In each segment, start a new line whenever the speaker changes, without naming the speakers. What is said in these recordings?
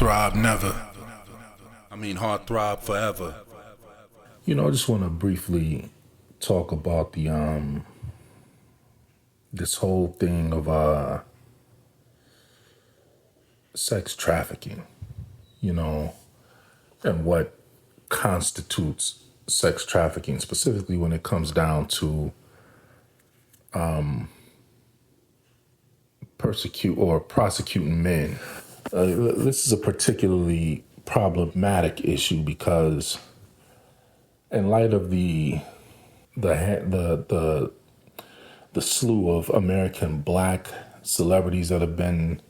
throb never. I mean heart throb forever.
I just want to briefly talk about the this whole thing of sex trafficking, and what constitutes sex trafficking, specifically when it comes down to persecute or prosecuting men. This is a particularly problematic issue because, in light of the slew of American black celebrities that have been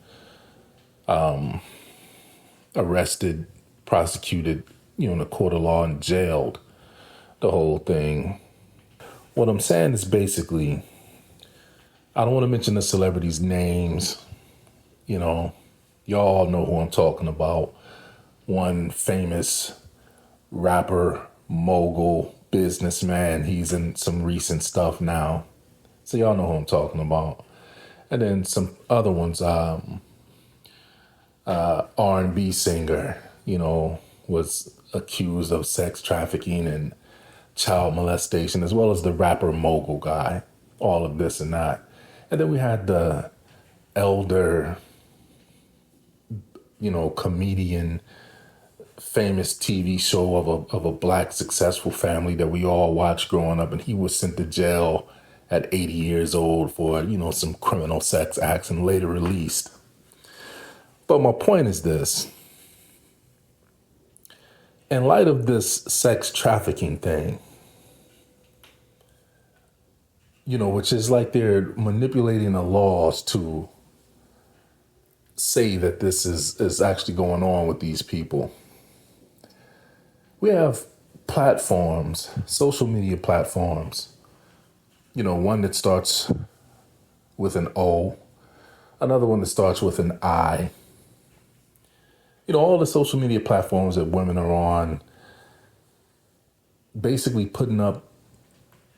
arrested, prosecuted, in a court of law and jailed, the whole thing. What I'm saying is basically, I don't want to mention the celebrities' names. Y'all all know who I'm talking about. One famous rapper, mogul, businessman. He's in some recent stuff now. So y'all know who I'm talking about. And then some other ones, R&B singer, was accused of sex trafficking and child molestation, as well as the rapper mogul guy, all of this and that. And then we had the elder, comedian, famous TV show of a black successful family that we all watched growing up, and he was sent to jail at 80 years old for, some criminal sex acts and later released. But my point is this. In light of this sex trafficking thing, which is like they're manipulating the laws to say that this is actually going on with these people. We have platforms, social media platforms, one that starts with an O, another one that starts with an I. All the social media platforms that women are on, basically putting up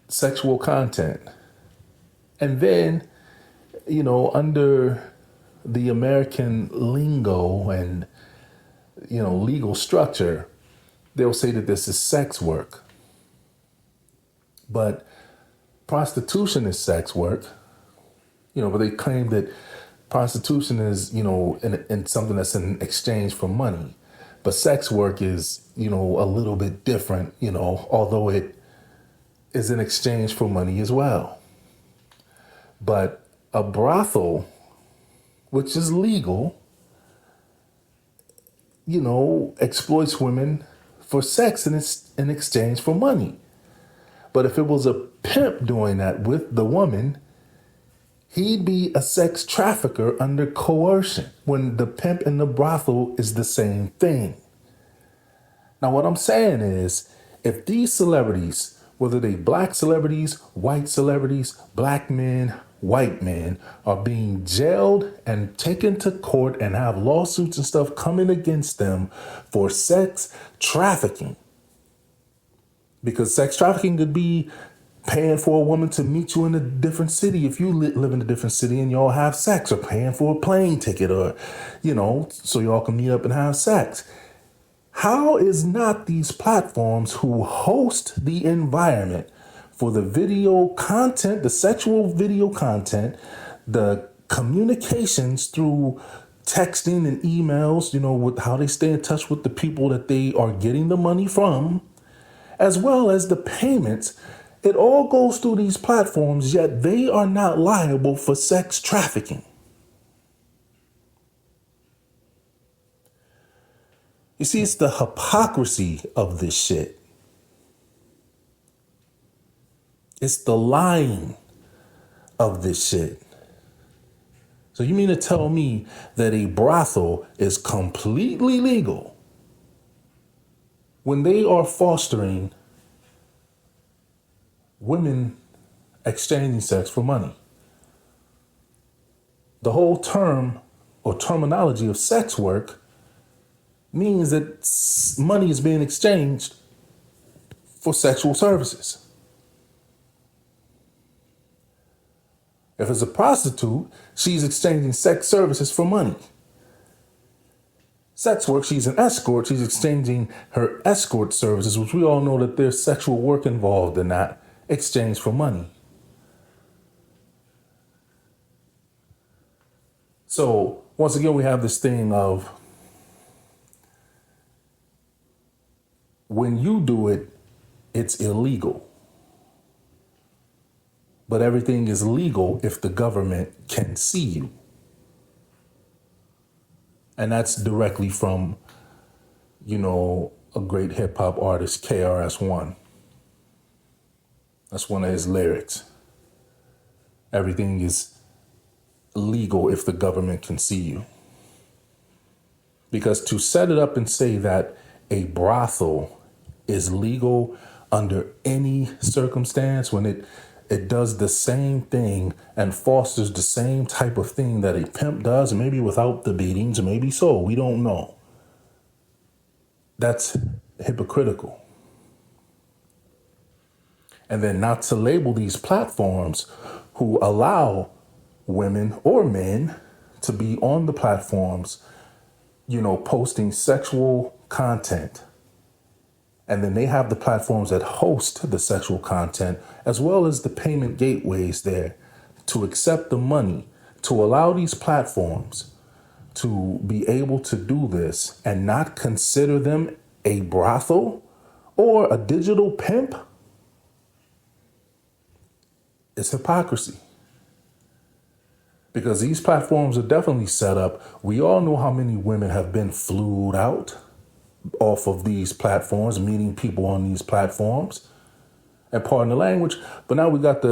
sexual content. And then, under the American lingo and, legal structure, they'll say that this is sex work. But prostitution is sex work, but they claim that prostitution is, in something that's in exchange for money. But sex work is, a little bit different, although it is in exchange for money as well. But a brothel, which is legal, exploits women for sex in exchange for money. But if it was a pimp doing that with the woman, he'd be a sex trafficker under coercion, when the pimp and the brothel is the same thing. Now, what I'm saying is, if these celebrities, whether they black celebrities, black men, white men, are being jailed and taken to court and have lawsuits and stuff coming against them for sex trafficking, because sex trafficking could be paying for a woman to meet you in a different city if you live in a different city and y'all have sex, or paying for a plane ticket, or, so y'all can meet up and have sex. How is not these platforms who host the environment for the video content, the sexual video content, the communications through texting and emails, with how they stay in touch with the people that they are getting the money from, as well as the payments, it all goes through these platforms, yet they are not liable for sex trafficking. You see, it's the hypocrisy of this shit. It's the lying of this shit. So you mean to tell me that a brothel is completely legal when they are fostering women exchanging sex for money? The whole term or terminology of sex work means that money is being exchanged for sexual services. If it's a prostitute, she's exchanging sex services for money. sex work. She's an escort. She's exchanging her escort services, which we all know that there's sexual work involved in that exchange for money. So once again, we have this thing of when you do it, it's illegal. But everything is legal if the government can see you. And that's directly from, a great hip hop artist, KRS-One. That's one of his lyrics. Everything is legal if the government can see you. Because to set it up and say that a brothel is legal under any circumstance when it does the same thing and fosters the same type of thing that a pimp does, maybe without the beatings, maybe so, we don't know. That's hypocritical. And then not to label these platforms who allow women or men to be on the platforms, posting sexual content. And then they have the platforms that host the sexual content, as well as the payment gateways there to accept the money, to allow these platforms to be able to do this and not consider them a brothel or a digital pimp. It's hypocrisy. Because these platforms are definitely set up. We all know how many women have been flued out off of these platforms, meeting people on these platforms, and pardon the language, but now we got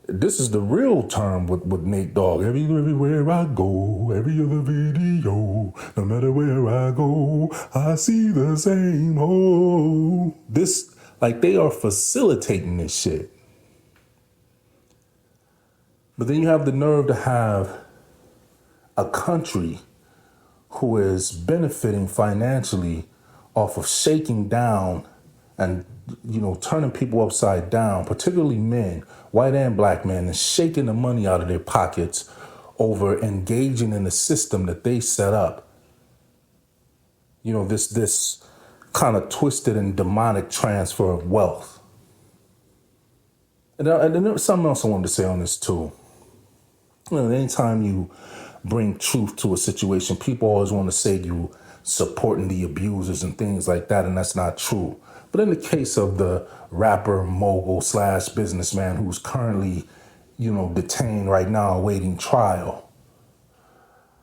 this is the real term with Nate Dogg. Everywhere I go, every other video, no matter where I go, I see the same hole. This, like, they are facilitating this shit. But then you have the nerve to have a country who is benefiting financially off of shaking down and, turning people upside down, particularly men, white and black men, and shaking the money out of their pockets over engaging in a system that they set up. This kind of twisted and demonic transfer of wealth. And there was something else I wanted to say on this too. Anytime you bring truth to a situation, people always want to say you supporting the abusers and things like that, and that's not true. But in the case of the rapper mogul / businessman who's currently, detained right now awaiting trial,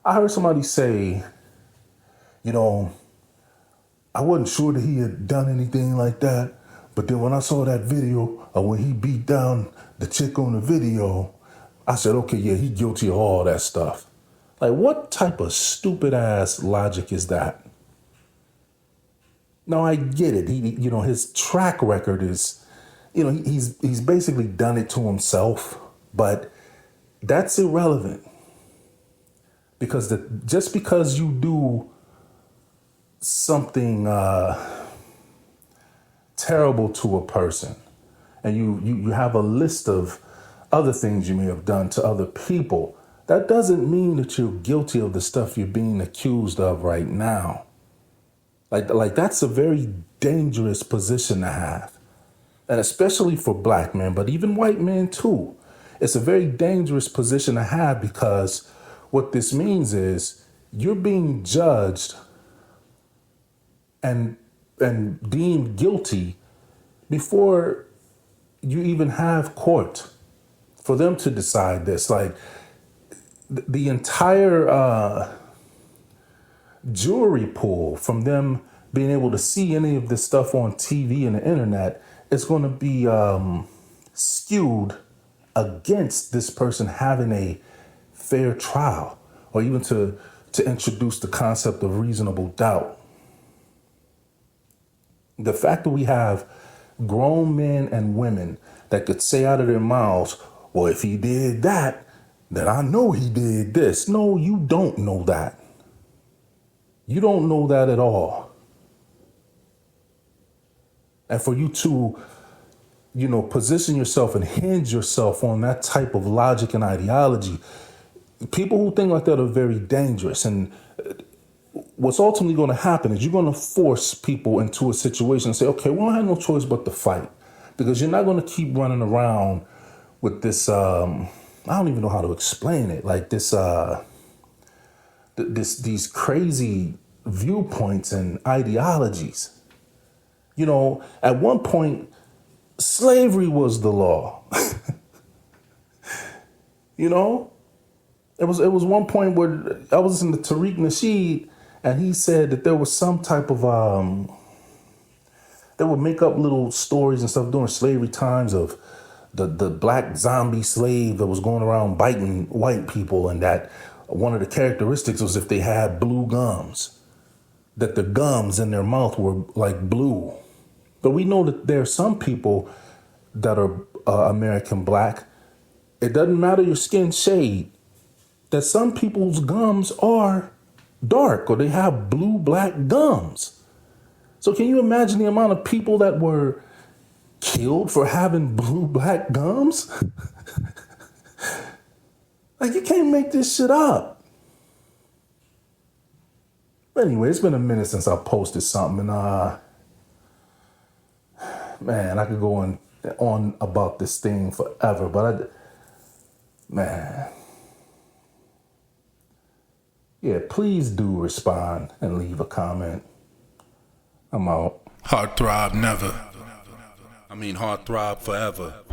I heard somebody say, I wasn't sure that he had done anything like that, but then when I saw that video of when he beat down the chick on the video, I said, okay, yeah, he's guilty of all that stuff. Like, what type of stupid ass logic is that? Now, I get it. His track record is, he's basically done it to himself, but that's irrelevant. Because just because you do something terrible to a person, and you have a list of other things you may have done to other people, that doesn't mean that you're guilty of the stuff you're being accused of right now. Like that's a very dangerous position to have. And especially for black men, but even white men too. It's a very dangerous position to have, because what this means is you're being judged and deemed guilty before you even have court for them to decide this. Like, the entire jury pool from them being able to see any of this stuff on TV and the internet is going to be skewed against this person having a fair trial, or even to introduce the concept of reasonable doubt. The fact that we have grown men and women that could say out of their mouths, well, if he did that, then I know he did this. No, you don't know that. You don't know that at all. And for you to, position yourself and hinge yourself on that type of logic and ideology, people who think like that are very dangerous. And what's ultimately going to happen is you're going to force people into a situation and say, okay, we don't have no choice but to fight, because you're not going to keep running around with this. I don't even know how to explain it. Like this, these crazy viewpoints and ideologies. You know, at one point, slavery was the law. You know, it was one point where I was listening to Tariq Nasheed, and he said that there was some type of they would make up little stories and stuff during slavery times of the black zombie slave that was going around biting white people, and that one of the characteristics was if they had blue gums, that the gums in their mouth were like blue. But we know that there are some people that are American black. It doesn't matter your skin shade, that some people's gums are dark or they have blue black gums. So can you imagine the amount of people that were killed for having blue black gums? Like, you can't make this shit up. Anyway, it's been a minute since I posted something, and man, I could go on about this thing forever, but yeah, please do respond and leave a comment. I'm out.
Heart throb never. Heart throb forever.